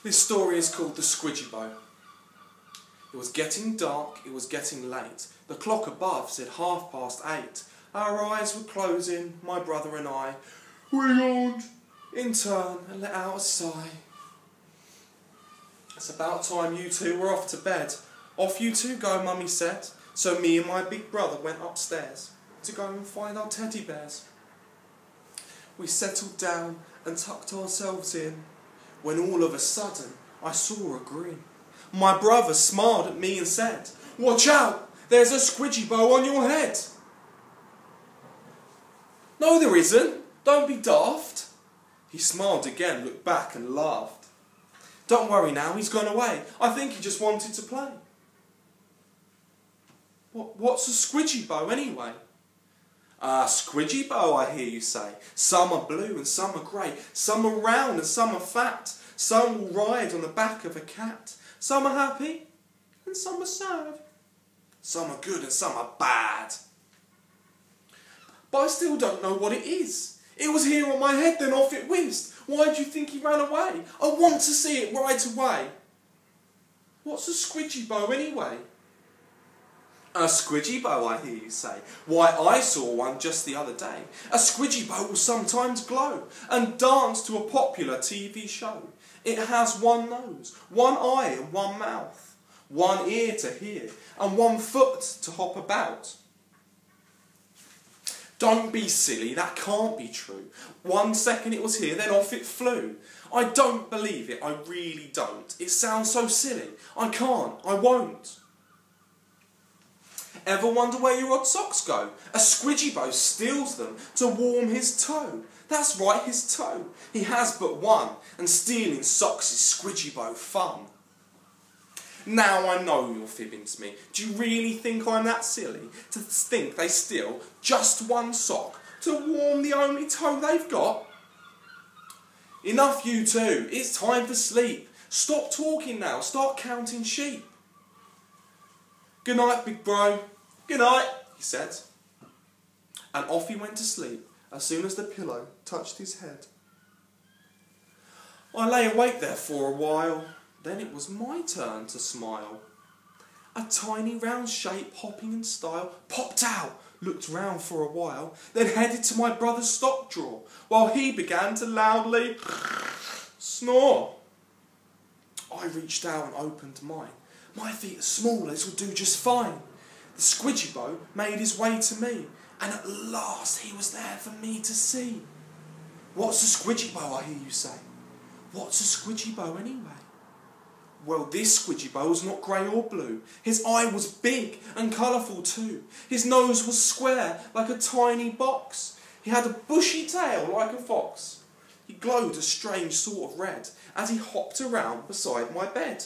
This story is called The Squidgybo. It was getting dark, it was getting late. The clock above said 8:30. Our eyes were closing, my brother and I. We yawned in turn and let out a sigh. It's about time you two were off to bed. Off you two go, Mummy said. So me and my big brother went upstairs to go and find our teddy bears. We settled down and tucked ourselves in, when all of a sudden I saw a grin. My brother smiled at me and said, "Watch out, there's a Squidgybo on your head." "No there isn't, don't be daft." He smiled again, looked back and laughed. "Don't worry now, he's gone away. I think he just wanted to play." What's a Squidgybo anyway? Squidgybo, I hear you say. Some are blue and some are grey. Some are round and some are fat. Some will ride on the back of a cat. Some are happy and some are sad. Some are good and some are bad. But I still don't know what it is. It was here on my head, then off it whizzed. Why do you think he ran away? I want to see it right away. What's a Squidgybo anyway? A Squidgybo, I hear you say. Why, I saw one just the other day. A Squidgybo will sometimes glow and dance to a popular TV show. It has one nose, one eye and one mouth, one ear to hear and one foot to hop about. Don't be silly, that can't be true. 1 second it was here, then off it flew. I don't believe it, I really don't. It sounds so silly. I can't, I won't. Ever wonder where your odd socks go? A Squidgybo steals them to warm his toe. That's right, his toe. He has but one, and stealing socks is Squidgybo fun. Now I know you're fibbing to me. Do you really think I'm that silly to think they steal just one sock to warm the only toe they've got? Enough you two, it's time for sleep. Stop talking now, start counting sheep. "Good night, big bro. Good night," he said. And off he went to sleep as soon as the pillow touched his head. I lay awake there for a while, then it was my turn to smile. A tiny round shape hopping in style popped out, looked round for a while, then headed to my brother's stock drawer while he began to loudly snore. I reached out and opened mine. My feet are small, this will do just fine. The Squidgybo made his way to me, and at last he was there for me to see. What's a Squidgybo, I hear you say? What's a Squidgybo anyway? Well, this Squidgybo was not grey or blue. His eye was big and colourful too. His nose was square like a tiny box. He had a bushy tail like a fox. He glowed a strange sort of red as he hopped around beside my bed.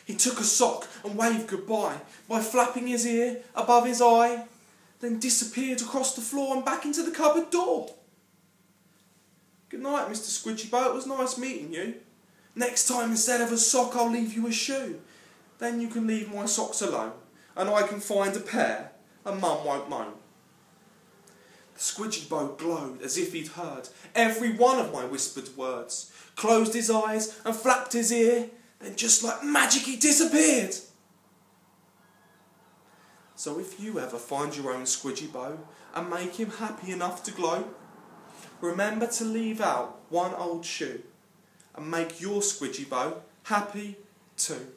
He took a sock and waved goodbye by flapping his ear above his eye, then disappeared across the floor and back into the cupboard door. "Good night, Mr. Squidgybo, it was nice meeting you. Next time, instead of a sock, I'll leave you a shoe. Then you can leave my socks alone, and I can find a pair, and Mum won't moan." The Squidgybo glowed as if he'd heard every one of my whispered words, closed his eyes and flapped his ear, then just like magic he disappeared. So if you ever find your own Squidgybo and make him happy enough to glow, remember to leave out one old shoe and make your Squidgybo happy too.